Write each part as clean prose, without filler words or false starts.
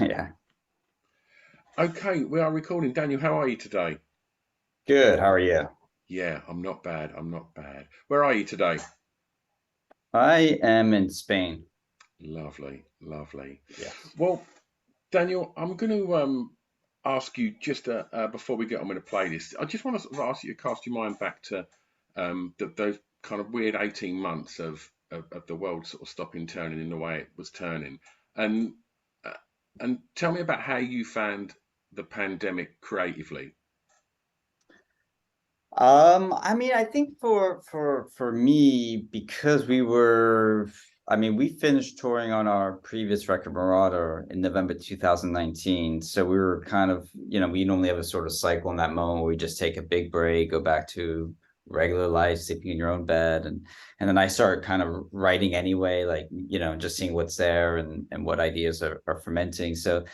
Yeah. Okay, we are recording. Daniel, how are you today? Good. How are you? Yeah, I'm not bad. I'm not bad. Where are you today? I am in Spain. Lovely, lovely. Yes. Well, Daniel, I'm going to ask you just before we get on with the playlist. I just want to sort of ask you to cast your mind back to those kind of weird 18 months of the world sort of stopping turning in the way it was turning, and uh, and tell me about how you found the pandemic creatively. I mean, I think for me, because we finished touring on our previous record, Marauder, in November 2019. So we were kind of, we normally have a sort of cycle in that moment where we just take a big break, go back to regular life, sleeping in your own bed, and then I start kind of writing anyway, like, just seeing what's there and what ideas are fermenting. So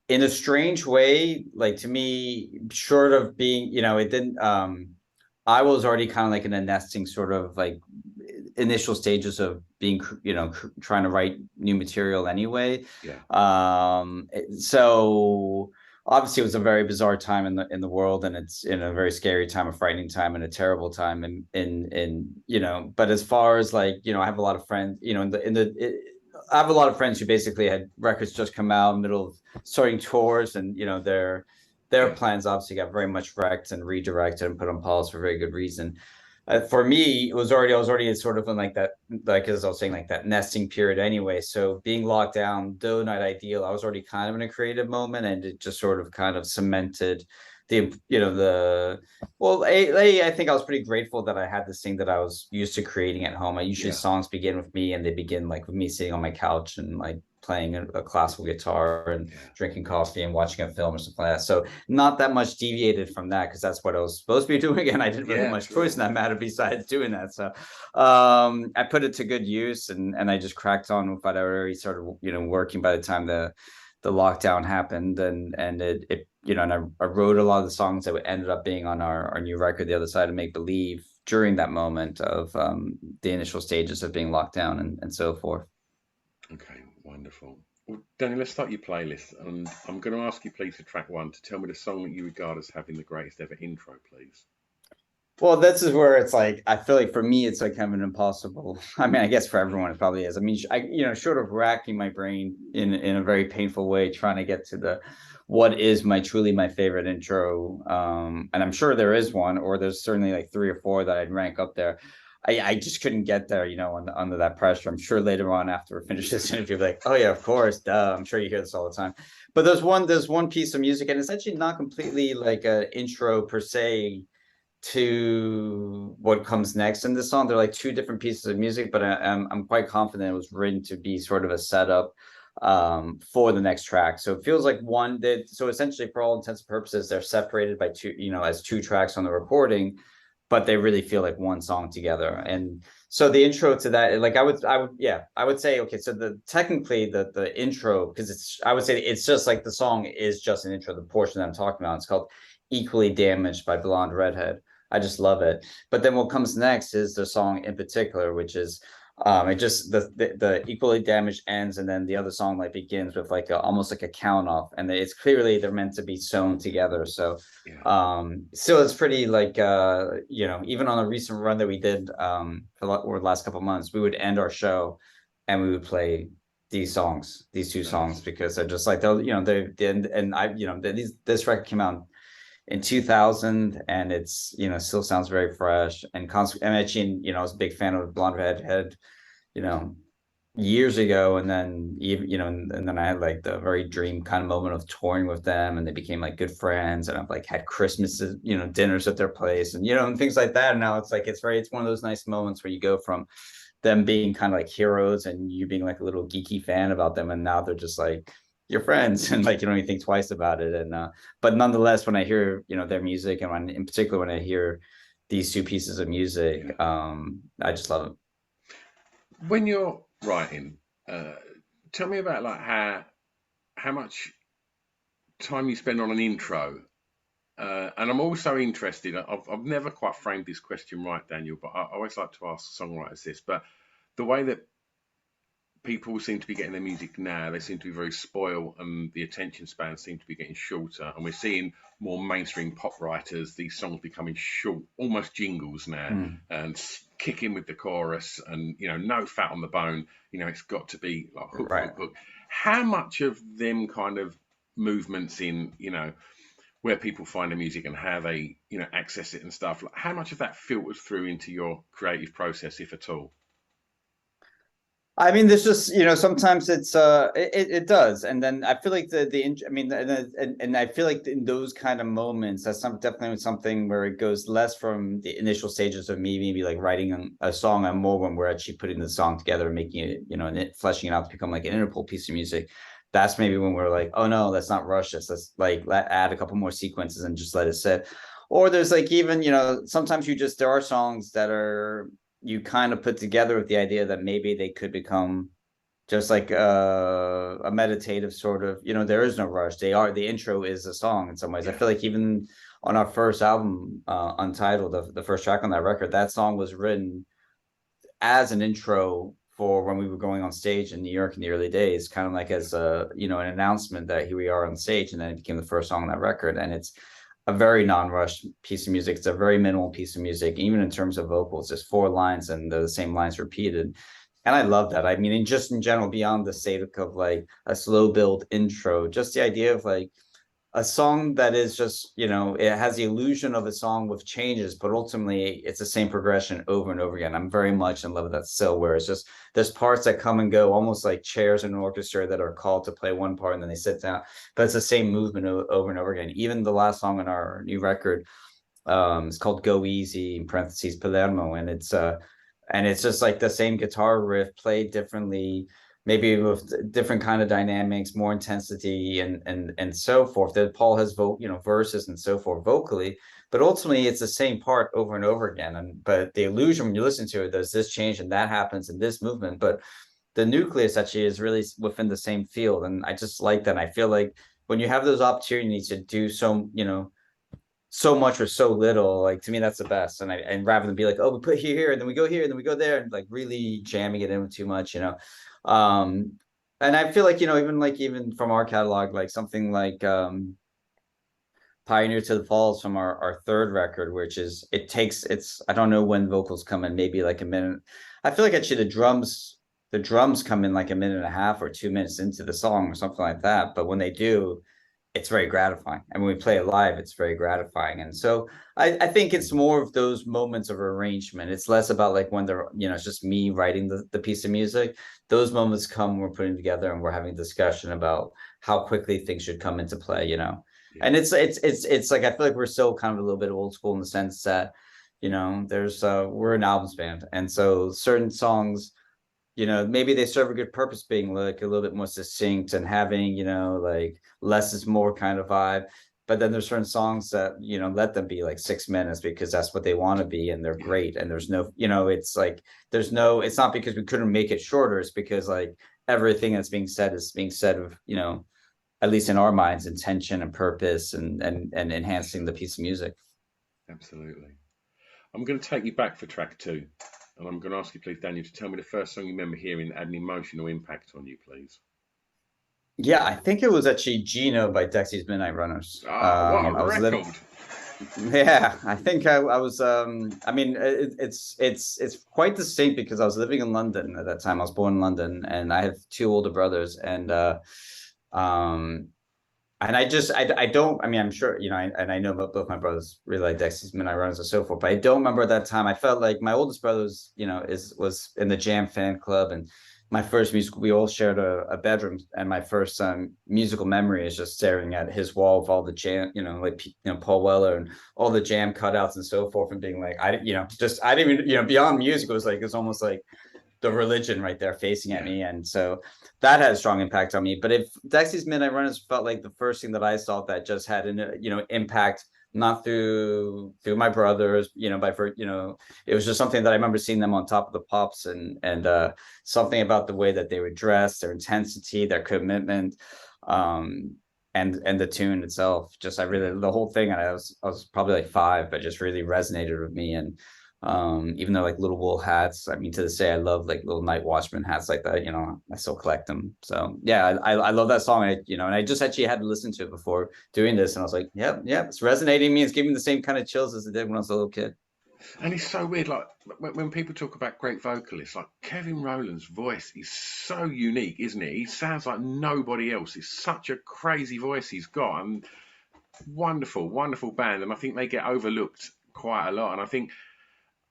in a strange way, like to me, short of being, it didn't I was already kind of like in a nesting sort of like initial stages of being, trying to write new material anyway. Yeah, So obviously it was a very bizarre time in the world, and it's in a very scary time, a frightening time, and a terrible time. But as far as like, I have a lot of friends, I have a lot of friends who basically had records just come out middle of starting tours, and their yeah, plans obviously got very much wrecked and redirected and put on pause for very good reason. For me, I was already sort of in like that, like as I was saying, like that nesting period anyway. So being locked down, though not ideal, I was already kind of in a creative moment, and it just sort of kind of cemented the, I think I was pretty grateful that I had this thing that I was used to creating at home. I usually yeah, songs begin with me, and they begin like with me sitting on my couch and like playing a classical guitar and yeah. drinking coffee and watching a film or something like that. So not that much deviated from that, because that's what I was supposed to be doing, and I didn't really have Yeah, much choice in absolutely. that matter besides doing that. So I put it to good use, and I just cracked on with what I already started, working by the time the lockdown happened, and it and I wrote a lot of the songs that ended up being on our new record, The Other Side of Make Believe, during that moment of the initial stages of being locked down and so forth. Okay, wonderful. Well, Danny, let's start your playlist. And I'm going to ask you, please, for track one to tell me the song that you regard as having the greatest ever intro, please. Well, this is where it's like I feel like for me it's like kind of an impossible. I mean, I guess for everyone it probably is. I mean, short of racking my brain in a very painful way, trying to get to the what is my truly my favorite intro. And I'm sure there is one, or there's certainly like three or four that I'd rank up there. I just couldn't get there, under that pressure. I'm sure later on after we finish this interview, like, oh yeah, of course, duh. I'm sure you hear this all the time. But there's one piece of music, and it's actually not completely like an intro per se to what comes next in the song. They're like two different pieces of music, but I'm quite confident it was written to be sort of a setup for the next track. So it feels like one that so essentially for all intents and purposes they're separated by two, as two tracks on the recording, but they really feel like one song together. And so the intro to that, like I would say, okay, so the technically the intro, because I would say it's just like the song is just an intro, the portion that I'm talking about. It's called Equally Damaged by Blonde Redhead. I just love it. But then what comes next is the song in particular, which is it just the equally damaged ends, and then the other song like begins with like almost like a count off, and it's clearly they're meant to be sewn together. So Yeah, still it's pretty like even on a recent run that we did over the last couple of months, we would end our show and we would play these two songs, nice. because they're just like they and I this record came out in 2000, and it's still sounds very fresh and actually, I was a big fan of Blonde Redhead, you know years ago, and then even and then I had like the very dream kind of moment of touring with them, and they became like good friends, and I've like had Christmas dinners at their place, and and things like that. And now it's like it's one of those nice moments where you go from them being kind of like heroes and you being like a little geeky fan about them, and now they're just like your friends and like you don't even think twice about it. And but nonetheless, when I hear their music, and in particular when I hear these two pieces of music, Yeah. I just love it. When you're writing, uh, tell me about like how much time you spend on an intro. And I'm also interested. I've never quite framed this question right, Daniel, but I always like to ask songwriters this. But the way that people seem to be getting their music now. They seem to be very spoiled, and the attention spans seem to be getting shorter. And we're seeing more mainstream pop writers, these songs becoming short, almost jingles now, Mm, and kick in with the chorus, and no fat on the bone. It's got to be like hook, right. hook, hook. How much of them kind of movements in, where people find the music and how they, access it and stuff, like how much of that filters through into your creative process, if at all? I mean, there's just, sometimes it does. And then I feel like I mean, and I feel like in those kind of moments, that's definitely something where it goes less from the initial stages of me maybe like writing a song, and more when we're actually putting the song together and making it, and fleshing it out to become like an Interpol piece of music. That's maybe when we're like, oh no, let's not rush this. Let's like add a couple more sequences and just let it sit. Or there's like even, sometimes there are songs that are you kind of put together with the idea that maybe they could become just like a meditative sort of, there is no rush. The intro is a song in some ways. I Yeah, feel like even on our first album, Untitled, the first track on that record, that song was written as an intro for when we were going on stage in New York in the early days, kind of like yeah, as a, an announcement that here we are on stage. And then it became the first song on that record. And it's a very non-rushed piece of music. It's a very minimal piece of music, even in terms of vocals. There's four lines and the same lines repeated. And I love that. I mean, just in general, beyond the state of like a slow build intro, just the idea of like a song that is just, it has the illusion of a song with changes, but ultimately it's the same progression over and over again. I'm very much in love with that still, where it's just there's parts that come and go, almost like chairs in an orchestra that are called to play one part and then they sit down, but it's the same movement over and over again. Even the last song on our new record, it's called Go Easy, in parentheses Palermo, and it's just like the same guitar riff played differently, maybe with different kind of dynamics, more intensity, and so forth. That Paul has verses and so forth vocally, but ultimately it's the same part over and over again. And but the illusion when you listen to it, there's this change and that happens in this movement, but the nucleus actually is really within the same field, and I just like that. I feel like when you have those opportunities to do so much or so little, like to me that's the best. And rather than be like, oh, we put here and then we go here and then we go there, and like really jamming it in with too much, um and I feel like, even from our catalog, like something like Pioneer to the Falls from our third record, which is it's I don't know when vocals come in, maybe like a minute. I feel like actually the drums come in like a minute and a half or 2 minutes into the song or something like that, but when they do, it's very gratifying. And when we play yeah, it live, it's very gratifying. And so I think it's more of those moments of arrangement. It's less about like when it's just me writing the piece of music. Those moments come when we're putting together and we're having a discussion about how quickly things should come into play. yeah, And it's like I feel like we're still kind of a little bit old school in the sense that, there's we're an albums band. And so certain songs, maybe they serve a good purpose being like a little bit more succinct and having, like less is more kind of vibe. But then there's certain songs that, let them be like 6 minutes because that's what they want to be and they're yeah, great. And there's no, it's like it's not because we couldn't make it shorter, it's because like everything that's being said is being said with, at least in our minds, intention and purpose and enhancing the piece of music. absolutely. I'm going to take you back for track two, and I'm going to ask you, please, Daniel, to tell me the first song you remember hearing that had an emotional impact on you, please. Yeah, I think it was actually Gino by Dexy's Midnight Runners. Ah, what a I was living. record! Yeah, I think I was I mean it's quite distinct because I was living in London at that time. I was born in London and I have two older brothers, um and I don't, I mean, I'm sure, and I know both my brothers really like Dexys Midnight Runners and so forth, but I don't remember at that time. I felt like my oldest brother was, was in the Jam fan club, and my first musical, we all shared a bedroom, and my first musical memory is just staring at his wall of all the Jam, like, Paul Weller and all the Jam cutouts and so forth, and being like, I didn't even, beyond music, it was like, it's almost like the religion right there facing at Yeah, me. And so that had a strong impact on me. But if Dexy's Midnight Runners felt like the first thing that I saw that just had an impact, not through my brothers, it was just something that I remember seeing them on Top of the Pops, and something about the way that they would dress, their intensity, their commitment, and the tune itself. Just I yeah, really, the whole thing, and I was probably like 5, but just really resonated with me. And Even though like little wool hats, I mean, to this day, I love like little night watchman hats like that. I still collect them. So yeah, I love that song. And I just actually had to listen to it before doing this, and I was like, yep, it's resonating me. It's giving me the same kind of chills as it did when I was a little kid. And it's so weird, like when people talk about great vocalists, like Kevin Rowland's voice is so unique, isn't it? He sounds like nobody else. It's such a crazy voice he's got, and wonderful, wonderful band. And I think they get overlooked quite a lot. And I think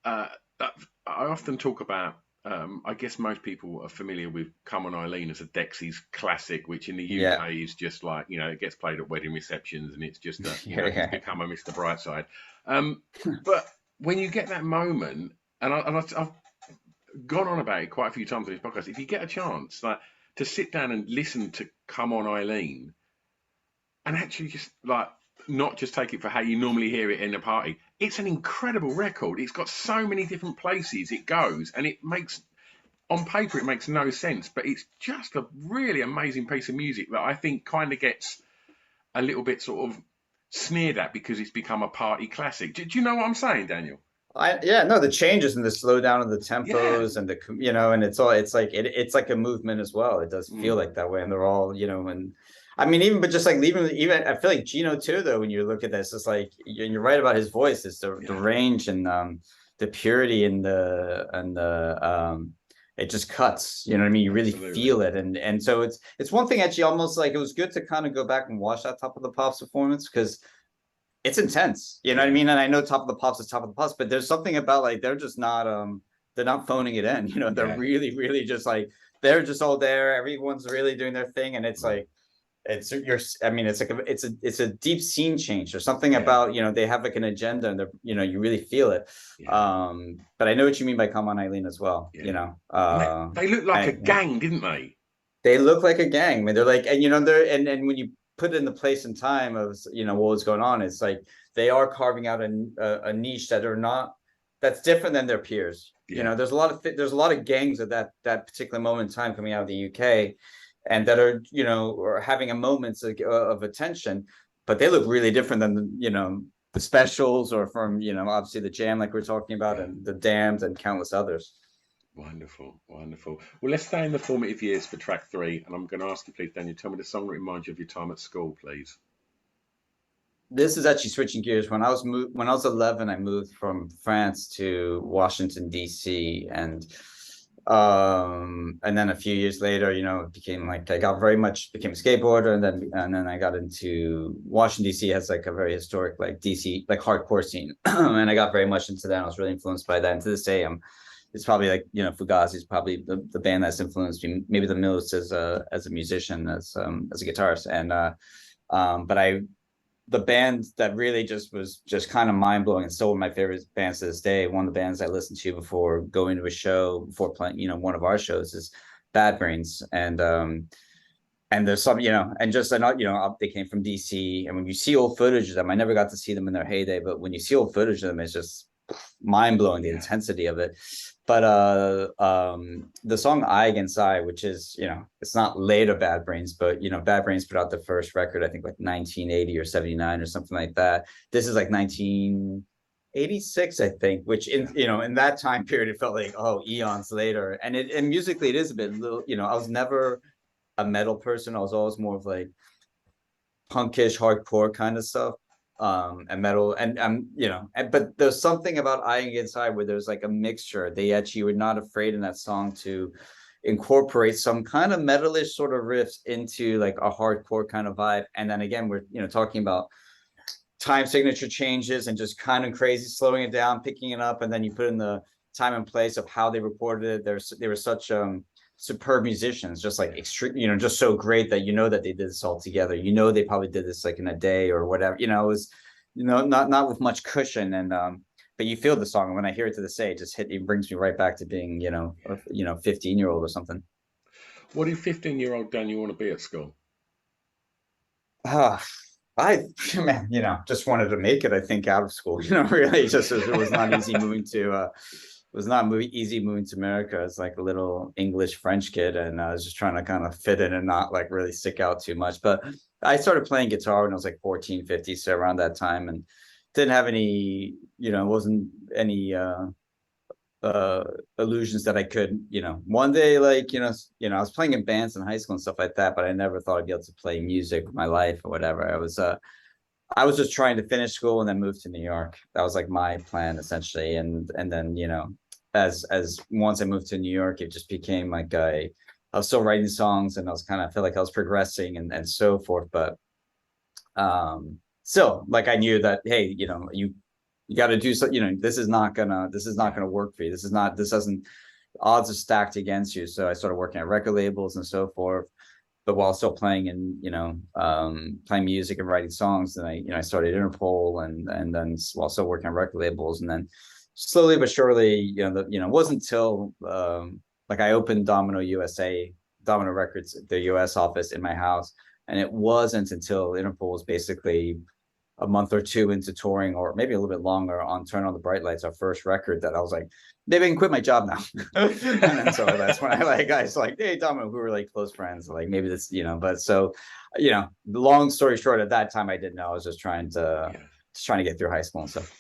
uh, I often talk about. I guess most people are familiar with "Come On Eileen" as a Dexys classic, which in the Yeah, UK is just like it gets played at wedding receptions, and it's just yeah, it's yeah, become a Mr. Brightside. But when you get that moment, I've gone on about it quite a few times on this podcast. If you get a chance, like to sit down and listen to "Come On Eileen," and actually just like not just take it for how you normally hear it in a party. It's an incredible record. It's got so many different places it goes, and it makes on paper it makes no sense, but it's just a really amazing piece of music that I think kind of gets a little bit sort of sneered at because it's become a party classic. Do you know what I'm saying, Daniel? yeah, no, the changes and the slowdown of the Yeah. tempos and and it's like a movement as well. It does feel Mm. like that way, and they're all, and I mean, even but just like even I feel like Gino too, though, when you look at this, it's like you're right about his voice. It's the Yeah. range and the purity and the it just cuts. You know what I mean? You really Absolutely. feel it, and so it's one thing actually almost like it was good to kind of go back and watch that Top of the Pops performance because it's intense. You know what I Yeah. mean? And I know Top of the Pops is Top of the Pops, but there's something about like they're not phoning it in. They're Yeah. really, really just like they're just all there. Everyone's really doing their thing, and it's Mm. like I mean, it's like it's a deep scene change. There's something Yeah. about they have like an agenda, and they're you really feel it. Yeah. But I know what you mean by Come On Eileen as well. Yeah. And they look like a I gang, didn't they? they look like a gang. I mean, they're like, and they're and when you put it in the place and time of what was going on, it's like they are carving out a niche that are not that's different than their peers. Yeah. There's a lot of gangs at that particular moment in time coming out of the UK, and that are or having a moments of attention, but they look really different than the specials or from obviously the Jam like we're talking about Yeah. and the Damned and countless others. Wonderful. Wonderful. Well, let's stay in the formative years for track three. And I'm going to ask you, please, Daniel, tell me the song that reminds you of your time at school, please. This is actually switching gears. When I was 11, I moved from France to Washington D.C. And then a few years later, it became like I got very much became a skateboarder, and then I got into Washington D.C. has like a very historic like D.C. like hardcore scene, and I got very much into that. I was really influenced by that, and to this day, it's probably like Fugazi is probably the band that's influenced me, maybe the most as a musician, as a guitarist, but the band that really just was just kind of mind blowing and still one of my favorite bands to this day. One of the bands I listened to before going to a show, before playing, one of our shows is Bad Brains. And there's some, and just they came from DC. And when you see old footage of them, I never got to see them in their heyday, but when you see old footage of them, it's just mind blowing the Yeah. intensity of it. But the song "I Against I," which is it's not later Bad Brains, but Bad Brains put out the first record I think like 1980 or 79 or something like that. This is like 1986 I think, which in Yeah. in that time period it felt like eons later. And musically it is a bit little. I was never a metal person. I was always more of like punkish hardcore kind of stuff, and metal, and but there's something about I Against I where there's like a mixture. They actually were not afraid in that song to incorporate some kind of metalish sort of riffs into like a hardcore kind of vibe. And then again, we're talking about time signature changes and just kind of crazy slowing it down, picking it up, and then you put in the time and place of how they recorded it. They were such superb musicians, just like Yeah. extreme, just so great that that they did this all together. They probably did this like in a day or whatever. It was not with much cushion. And but you feel the song, and when I hear it to this day, it brings me right back to being 15-year-old or something. What did 15-year-old Daniel want to be at school? Ah, I man, just wanted to make it. I think out of school, really, just as it was not easy moving to. It was not easy moving to America as like a little English French kid, and I was just trying to kind of fit in and not like really stick out too much. But I started playing guitar when I was like 14, 50, so around that time, and didn't have any, wasn't any uh illusions that I could, one day, like, I was playing in bands in high school and stuff like that, but I never thought I'd be able to play music with my life or whatever. I was just trying to finish school and then move to New York. That was like my plan essentially. And then, as once I moved to New York, it just became like I was still writing songs, and I was kind of feel like I was progressing and so forth. But still, like, I knew that, hey, you got to do so, this is not gonna work for you. This doesn't, odds are stacked against you. So I started working at record labels and so forth, but while still playing and playing music and writing songs. Then I started Interpol, and then while still working on record labels. And then slowly but surely, it wasn't until like I opened Domino Records, the US office in my house. And it wasn't until Interpol was basically a month or two into touring, or maybe a little bit longer, on Turn on the Bright Lights, our first record, that I was like, maybe I can quit my job now. And then so that's when I was like, hey, Domino, who were like close friends, like maybe this, but so, long story short, at that time I didn't know. I was just trying to Yeah. get through high school and stuff.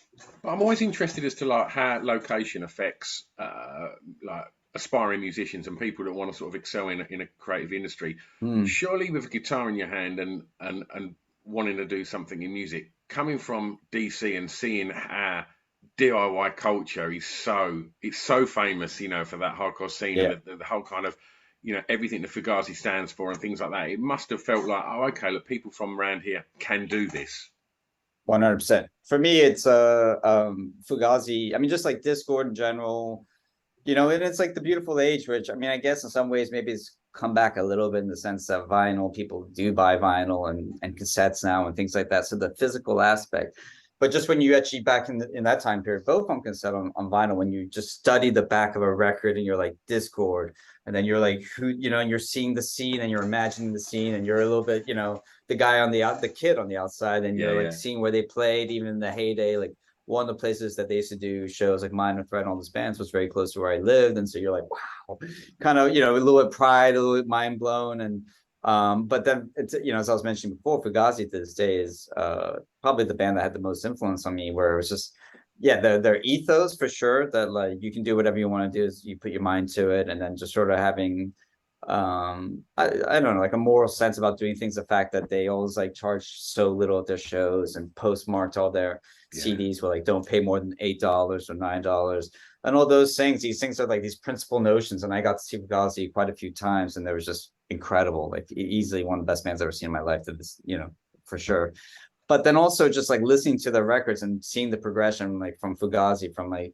But I'm always interested as to like how location affects like aspiring musicians and people that want to sort of excel in a creative industry. Hmm. Surely with a guitar in your hand and wanting to do something in music, coming from DC and seeing how DIY culture is it's so famous, for that hardcore scene and Yeah. the whole kind of everything the Fugazi stands for and things like that. It must have felt like, oh, okay, look, people from around here can do this. 100%. For me, it's Fugazi. I mean, just like Discord in general, and it's like the beautiful age, which, I mean, I guess in some ways maybe it's come back a little bit, in the sense that vinyl, people do buy vinyl and cassettes now and things like that. So the physical aspect. But just when you actually, back in that time period, both on cassette, on vinyl, when you just study the back of a record and you're like Discord, and then you're like, who, and you're seeing the scene and you're imagining the scene, and you're a little bit, the guy on the kid on the outside, and Yeah, you're like yeah. seeing where they played, even in the heyday. Like, one of the places that they used to do shows, like Minor Threat and all those bands, was very close to where I lived. And so you're like, wow, kind of, a little bit pride, a little bit mind blown. And but then it's, as I was mentioning before, Fugazi to this day is probably the band that had the most influence on me, where it was just, yeah, their ethos, for sure, that like you can do whatever you want to do, is you put your mind to it. And then just sort of having I don't know, like a moral sense about doing things. The fact that they always like charge so little at their shows, and postmarked all their Yeah. CDs with like, don't pay more than $8 or $9, and all those things. These things are like these principal notions. And I got to see Fugazi quite a few times, and they was just incredible. Like, easily one of the best bands I've ever seen in my life, to this, for sure. But then also just like listening to the records and seeing the progression, like from Fugazi, from like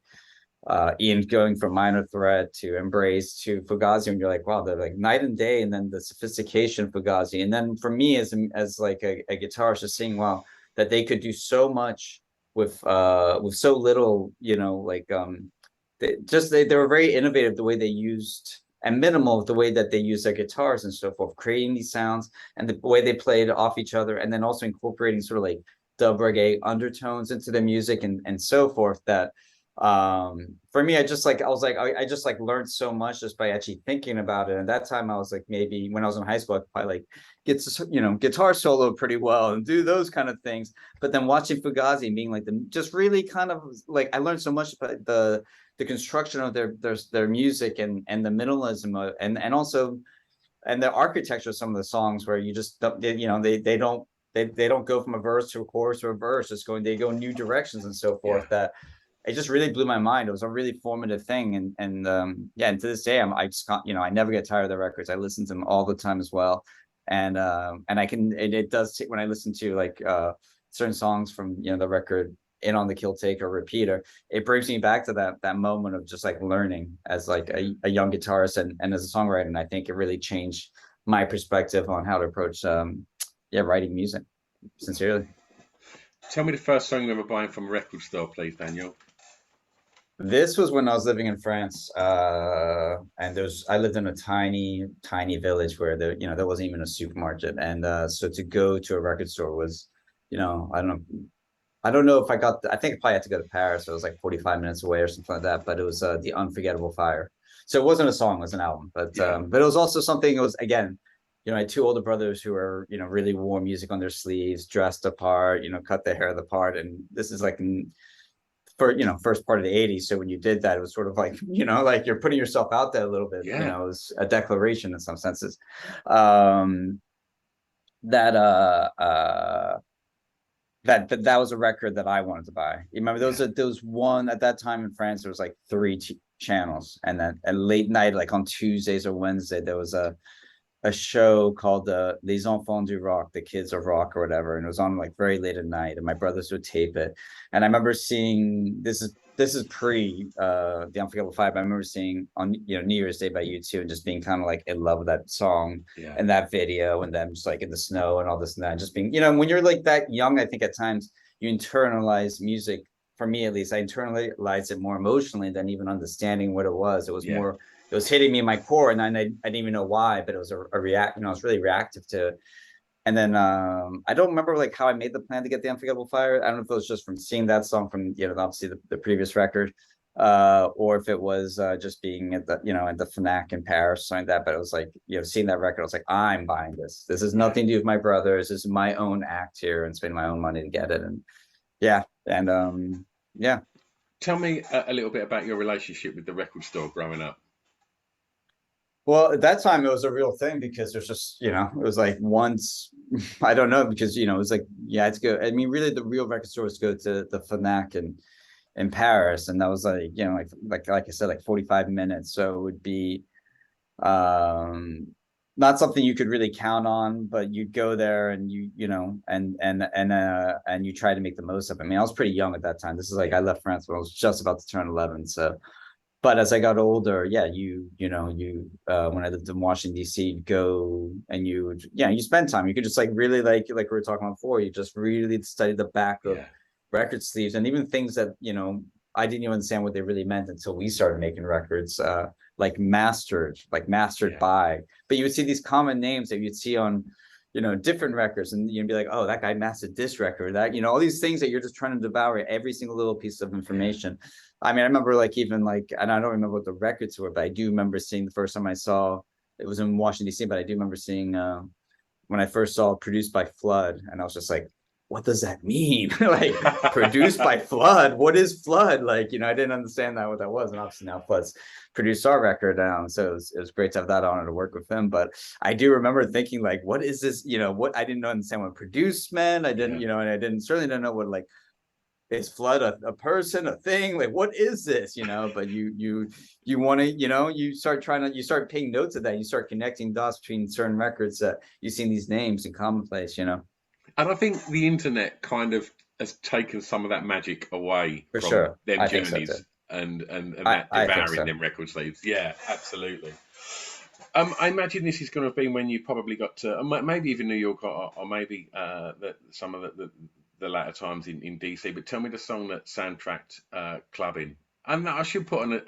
Ian going from Minor Threat to Embrace to Fugazi, and you're like, wow, they're like night and day. And then the sophistication of Fugazi, and then for me as like a guitarist, just seeing, wow, that they could do so much with so little, like they were very innovative, the way they used, and minimal, the way that they use their guitars and so forth, creating these sounds, and the way they played off each other, and then also incorporating sort of like dub reggae undertones into the music, and so forth. That for me, I just like learned so much just by actually thinking about it. And that time I was like, maybe when I was in high school, I could probably like get to, guitar solo pretty well and do those kind of things. But then watching Fugazi and being like, just really kind of like, I learned so much about the construction of their music, and the minimalism and also, and the architecture of some of the songs, where you just don't, they don't go from a verse to a chorus to a verse, they go in new directions and so Yeah. forth. That it just really blew my mind. It was a really formative thing. And yeah, and to this day, I just can't, I never get tired of the records. I listen to them all the time as well. And I can, it does take, when I listen to like certain songs from, the record In on the Kill Take or Repeater, it brings me back to that moment of just like learning as like a young guitarist, and as a songwriter. And I think it really changed my perspective on how to approach yeah, writing music, sincerely. Tell me the first song you remember buying from a record store, please, Daniel. This was when I was living in France, and I lived in a tiny, tiny village where there wasn't even a supermarket, and so to go to a record store was, I don't know if I think I probably had to go to Paris. So it was like 45 minutes away or something like that. But it was The Unforgettable Fire. So it wasn't a song, it was an album. Yeah. But it was also something. It was, again, I had two older brothers who were, really wore music on their sleeves, dressed apart, cut their hair the part. And this is like for, first part of the 80s. So when you did that, it was sort of like, like you're putting yourself out there a little bit, Yeah. it was a declaration in some senses. Um, that that was a record that I wanted to buy. You remember Yeah. there was one at that time in France, there was like three channels, and then at late night, like on Tuesdays or Wednesday, there was a show called Les Enfants du Rock, the Kids of Rock or whatever, and it was on like very late at night, and my brothers would tape it. And I remember seeing this is pre the Unforgettable Five. I remember seeing on New Year's Day by U2 and just being kind of like in love with that song Yeah. and that video, and then just like in the snow and all this and that, and just being when you're like that young, I think at times you internalize music. For me at least, I internalized it more emotionally than even understanding what it was. It was Yeah. more, it was hitting me in my core, and I didn't even know why, but it was a react. I was really reactive to it. And then I don't remember like how I made the plan to get the Unforgettable Fire. I don't know if it was just from seeing that song from obviously the previous record, or if it was just being at the at the Fnac in Paris or something like that. But it was like seeing that record, I was like, I'm buying this. This is nothing to do with my brothers. This is my own act here, and spending my own money to get it. And yeah, and yeah. Tell me a little bit about your relationship with the record store growing up. Well, at that time it was a real thing because there's just, it was like once, I don't know, because, it was like, yeah, it's good. I mean, really the real record stores go to the Fnac in Paris. And that was like, like I said, like 45 minutes. So it would be um not something you could really count on, but you'd go there and and you try to make the most of it. I mean, I was pretty young at that time. This is like, Yeah. I left France when I was just about to turn 11. So but as I got older, yeah, when I lived in Washington D.C., you'd go and you spend time. You could just like really like we were talking about before. You just really study the back of Yeah. record sleeves, and even things that I didn't even understand what they really meant until we started making records, like mastered Yeah. by. But you would see these common names that you'd see on different records, and you'd be like, oh, that guy mastered this record, that all these things that you're just trying to devour every single little piece of Yeah. information. I mean, I remember like even like, and I don't remember what the records were, but I do remember seeing the first time I saw it was in Washington D.C. But I do remember seeing when I first saw Produced by Flood, and I was just like, what does that mean? Like produced by Flood? What is Flood? Like I didn't understand what that was, and obviously now Flood's produced our record down, so it was great to have that honor to work with him. But I do remember thinking like, what is this? What I didn't understand what produced meant. I didn't, Yeah. and I certainly didn't know what like is Flood a person, a thing, like what is this, but you want to, you start paying notes of that, you start connecting dots between certain records that you've seen these names in commonplace. And I think the internet kind of has taken some of that magic away For from sure, them I think so too. journeys and I that I think devouring so. them record sleeves. Yeah, absolutely. I imagine this is going to have been when you probably got to maybe even New York or maybe some of the latter times in DC. But tell me the song that soundtracked clubbing. And I should put on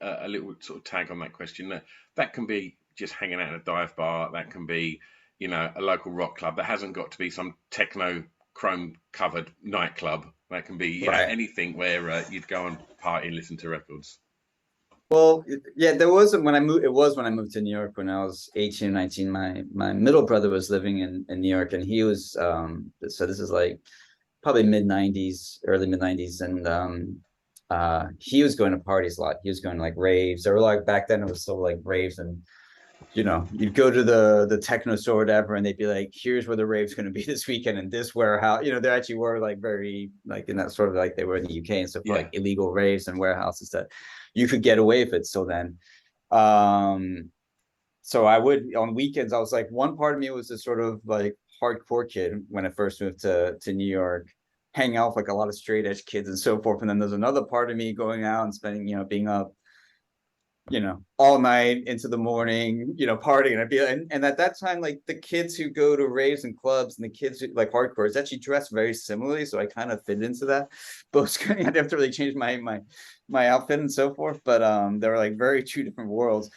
a little sort of tag on that question. That can be just hanging out in a dive bar. That can be, a local rock club. That hasn't got to be some techno chrome covered nightclub. That can be, Right. anything where you'd go and party and listen to records. Well, yeah, there wasn't when I moved. It was when I moved to New York when I was 18 or 19. My middle brother was living in New York, and he was so this is like probably mid 90s, early mid 90s, and he was going to parties a lot. He was going to like raves. There were like back then it was still like raves, and you'd go to the techno store or whatever, and they'd be like, here's where the rave's going to be this weekend in this warehouse. They actually were like very like in that sort of like they were in the UK and stuff, Yeah, like illegal raves and warehouses that you could get away with it still then. Um, so I would on weekends, I was like, one part of me was this sort of like hardcore kid when I first moved to New York, hanging out with like a lot of straight edge kids and so forth. And then there's another part of me going out and spending, being up all night into the morning, partying. And I'd be and at that time, like the kids who go to raves and clubs and the kids who like hardcore is actually dressed very similarly. So I kind of fit into that. But I'd have to really change my outfit and so forth. But they were like very two different worlds.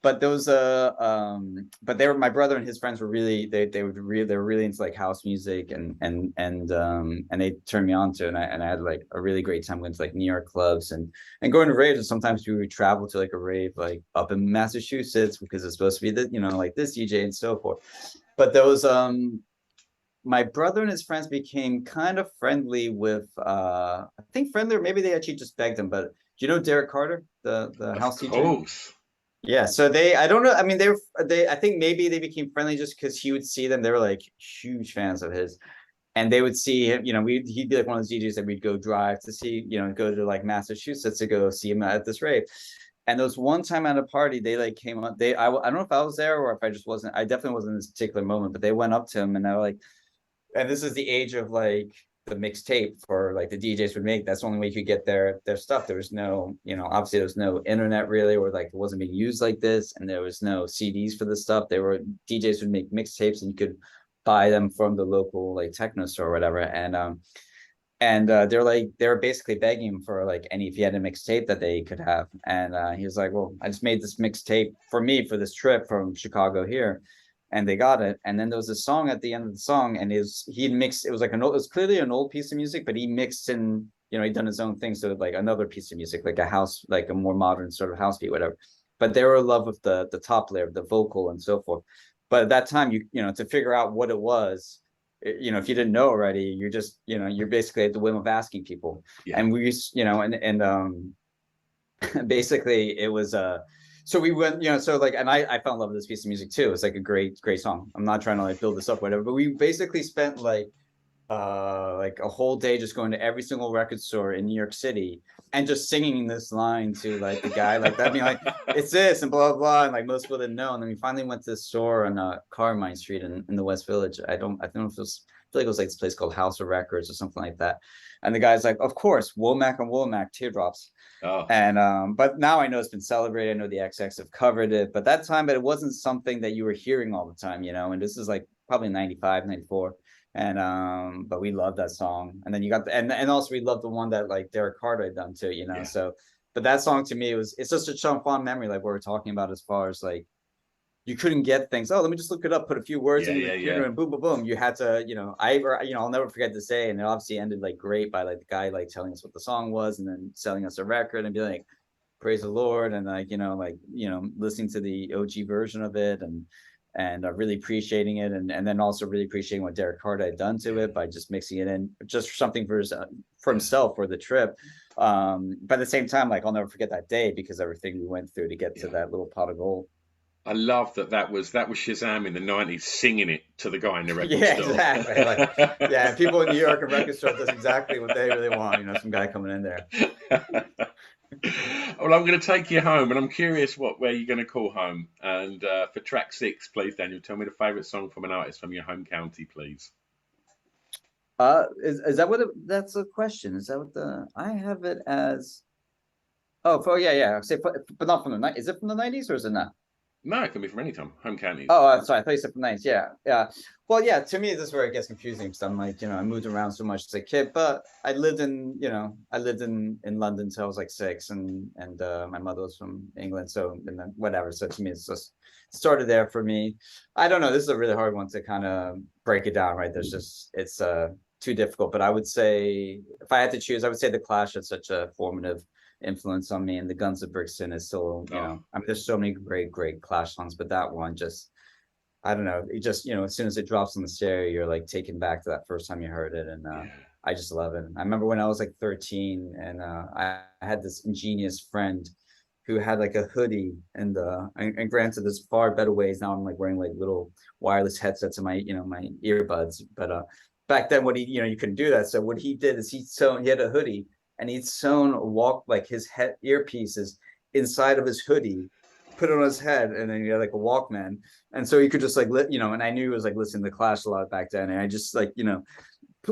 But those but they were my brother and his friends were really they were really into like house music and they turned me on to it, and I had like a really great time going to like New York clubs and going to raves. And sometimes we would travel to like a rave like up in Massachusetts because it's supposed to be the like this DJ and so forth. But those my brother and his friends became kind of friendly with I think friendly, or maybe they actually just begged him. But do you know Derek Carter, the Of house DJ? course. Yeah, so I don't know. I mean, I think maybe they became friendly just because he would see them. They were like huge fans of his, and they would see him. He'd be like one of those DJs that we'd go drive to see. Go to like Massachusetts to go see him at this rave. And there was one time at a party, they like came up. I don't know if I was there or if I just wasn't. I definitely wasn't in this particular moment, but they went up to him and they were like, and this is the age of like the mixtape for like the DJs would make. That's the only way you could get their stuff. There was no, obviously there was no internet really, or like it wasn't being used like this, and there was no CDs for this stuff. DJs would make mixtapes, and you could buy them from the local like techno store or whatever. And they were basically begging him for like if he had a mixtape that they could have. And he was like, well, I just made this mixtape for me for this trip from Chicago here, and they got it. And then there was a song at the end of the song, and he mixed. It was like it was clearly an old piece of music, but he mixed in. He'd done his own thing, so like another piece of music, like a house, like a more modern sort of house beat, whatever. But they were in love with the top layer, the vocal and so forth. But at that time, to figure out what it was, if you didn't know already, you're just, you're basically at the whim of asking people. Yeah. And we used, and basically it was so we went, so like, and I fell in love with this piece of music too. It's like a great song. I'm not trying to like build this up, whatever, but we basically spent like a whole day just going to every single record store in New York City and just singing this line to like the guy like that, being like, it's this and blah blah, and like most people didn't know. And then we finally went to this store on Carmine Street in the West Village. I don't know if it was, I feel like it was like this place called House of Records or something like that. And the guy's like, of course, Womack and Womack, Teardrops. Oh. And but now I know it's been celebrated. I know the XX have covered it, but that time, but it wasn't something that you were hearing all the time, and this is like probably 95, 94. And but we love that song. And then you got and also we love the one that like Derek Carter had done too, Yeah. So but that song to me it's just a fun memory, like what we're talking about as far as like you couldn't get things. Oh, let me just look it up, put a few words in the computer, and boom, boom, boom. You had to, I'll never forget to say, and it obviously ended like great by like the guy like telling us what the song was and then selling us a record and be like, praise the Lord, and like listening to the OG version of it and really appreciating it, and then also really appreciating what Derek Carter had done to it by just mixing it in just something for himself for the trip. But at the same time, like I'll never forget that day because everything we went through to get to that little pot of gold. I love that was Shazam in the 90s singing it to the guy in the record Yeah, store. exactly. Like, people in New York, a record store does exactly what they really want. Some guy coming in there. Well, I'm going to take you home, and I'm curious where you're going to call home. And for track 6, please, Daniel, tell me the favourite song from an artist from your home county, please. Is that what that's a question? Is that what I have it as? Oh, yeah. Say, but not from the night. Is it from the 90s or is it not? No, it can be from any time. Home counties. Oh, sorry. I thought you said from 90s. Yeah. Well, yeah. To me, this is where it gets confusing because I'm like, I moved around so much as a kid, but I lived in London until I was like 6, and my mother was from England, so and then whatever. So to me, it's just started there for me. I don't know. This is a really hard one to kind of break it down, right? It's too difficult. But I would say if I had to choose, I would say the Clash is such a formative influence on me, and the Guns of Brixton is still, I mean, there's so many great Clash songs, but that one just, I don't know, it just, as soon as it drops on the stereo, you're like taken back to that first time you heard it, and I just love it. I remember when I was like 13, and I had this ingenious friend who had like a hoodie, and granted, there's far better ways now. I'm like wearing like little wireless headsets in my my earbuds, but back then, what you couldn't do that. So what he did is he had a hoodie, and he'd sewn his head earpieces inside of his hoodie, put it on his head, and then he had like a Walkman, and so he could just like and I knew he was like listening to Clash a lot back then, and I just like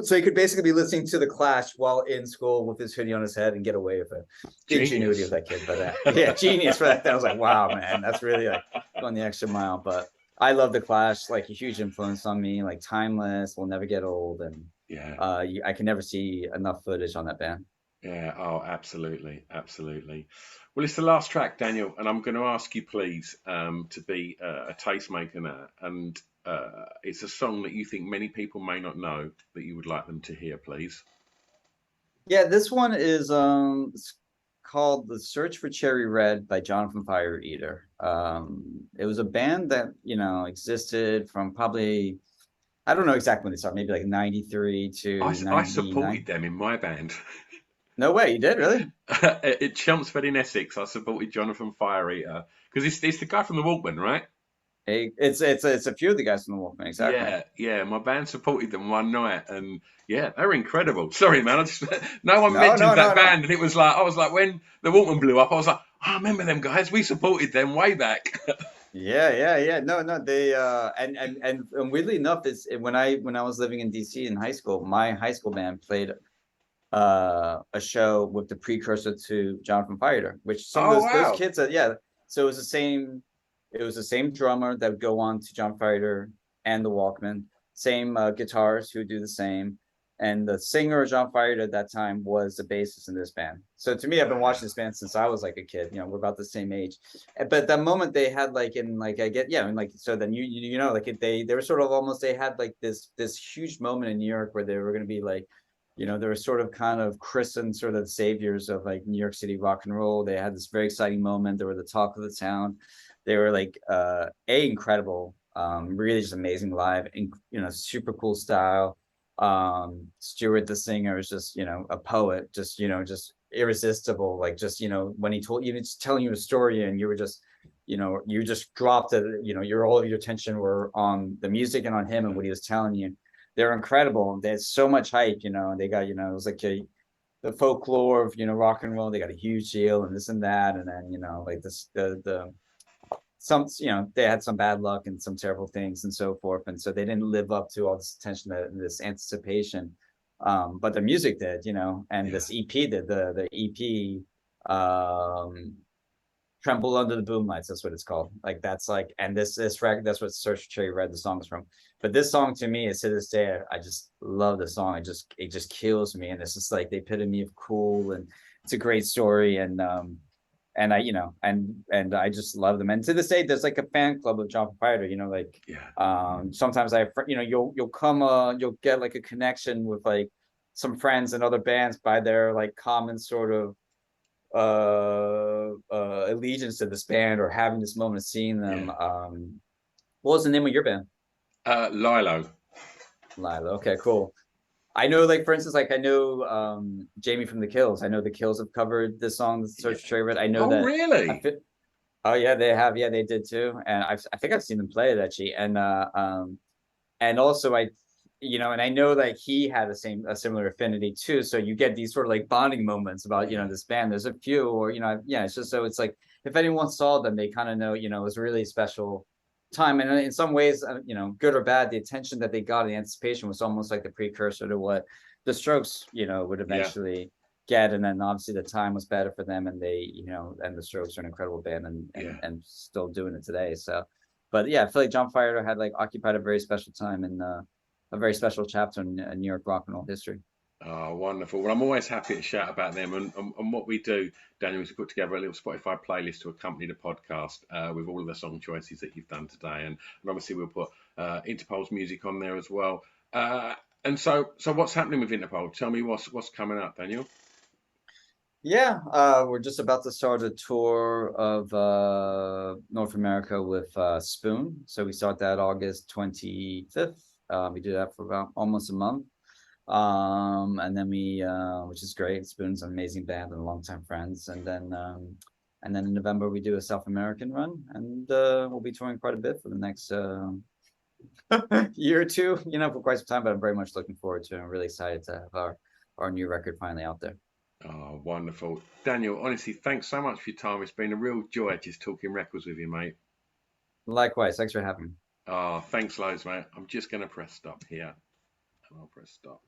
so he could basically be listening to the Clash while in school with his hoodie on his head and get away with it. The ingenuity of that kid, but yeah, genius for that. I was like, wow, man, that's really like going the extra mile. But I love the Clash, like a huge influence on me, like timeless, will never get old, and I can never see enough footage on that band. Yeah, oh, absolutely. Well, it's the last track, Daniel, and I'm going to ask you, please, to be a tastemaker now. And it's a song that you think many people may not know that you would like them to hear, please. Yeah, this one is it's called "The Search for Cherry Red" by Jonathan Fire Eater. It was a band that existed from probably I don't know exactly when they started, maybe like 93 to I supported 99. them in my band. No way, you did really? At Chelmsford in Essex, I supported Jonathan Fireeater because it's the guy from the Walkman, right? Hey, it's a few of the guys from the Wolfman, exactly. Yeah, yeah. My band supported them one night, and yeah, they were incredible. Sorry, man. No one No, mentions no, that no, no. band, and it was like I was like when the Walkman blew up, I was like, I remember them guys. We supported them way back. Yeah, yeah, yeah. No, no, they and weirdly enough, is when I was living in DC in high school, my high school band played a show with the precursor to Jonathan Fighter, which some of Oh those wow. kids yeah. So it was the same drummer that would go on to John Fighter and the Walkman, same guitars who do the same. And the singer of John Fighter at that time was the bassist in this band. So to me, I've been watching Wow. this band since I was like a kid. We're about the same age. But that moment they had like in like I get yeah, and like so then like they were sort of almost they had like this huge moment in New York where they were going to be like they were sort of kind of christened sort of saviors of like New York City rock and roll. They had this very exciting moment. They were the talk of the town. They were like incredible, really just amazing live, and super cool style. Stewart the singer is just a poet, just irresistible. Like just when he told even just telling you a story, and you just dropped it. Your all of your attention were on the music and on him and what he was telling you. They're incredible. They had so much hype, and they got, it was like the folklore of, rock and roll. They got a huge deal and this and that. And then, like this, some, they had some bad luck and some terrible things and so forth. And so they didn't live up to all this attention, this anticipation. But the music did, and Yeah. this EP did, the EP, Tremble Under the Boom Lights. That's what it's called. Like that's like, and this record, that's what Search for Cherry Red the song's from. But this song to me is to this day, I just love the song. It just kills me, and it's just like the epitome of cool, and it's a great story, and and I just love them. And to this day, there's like a fan club of John Fighter. Like Yeah. sometimes you'll get like a connection with like some friends and other bands by their like common sort of allegiance to this band or having this moment of seeing them. Yeah. What was the name of your band? Lilo. Lila. Okay, cool. I know, like for instance, like I know Jamie from the Kills. I know the Kills have covered this song, the Yeah. Search for Cherry Red. I know Oh that. I really? fit. Oh yeah, they have. Yeah, they did too. And I think I've seen them play it actually. And also and I know that he had a similar affinity too. So you get these sort of like bonding moments about Yeah. this band. There's a few, or yeah, it's just so it's like if anyone saw them, they kind of know it was a really special time. And in some ways, good or bad, the attention that they got, the anticipation was almost like the precursor to what the Strokes would Yeah. eventually get. And then obviously the time was better for them, and they and the Strokes are an incredible band, and Yeah. still doing it today. So but yeah, I feel like John Fighter had like occupied a very special time in a very special chapter in New York rock and roll history. Oh, wonderful. Well, I'm always happy to shout about them. And what we do, Daniel, is we put together a little Spotify playlist to accompany the podcast with all of the song choices that you've done today. And obviously, we'll put Interpol's music on there as well. Uh, and so what's happening with Interpol? Tell me what's coming up, Daniel. Yeah, we're just about to start a tour of North America with Spoon. So we start that August 25th. We do that for about almost a month. And then which is great. Spoon's an amazing band and longtime friends. And then in November we do a South American run, and we'll be touring quite a bit for the next year or two, for quite some time. But I'm very much looking forward to it. I'm really excited to have our new record finally out there. Oh, wonderful. Daniel, honestly, thanks so much for your time. It's been a real joy just talking records with you, mate. Likewise, thanks for having me. Oh, thanks loads, mate. I'm just going to press stop here. And I'll press stop.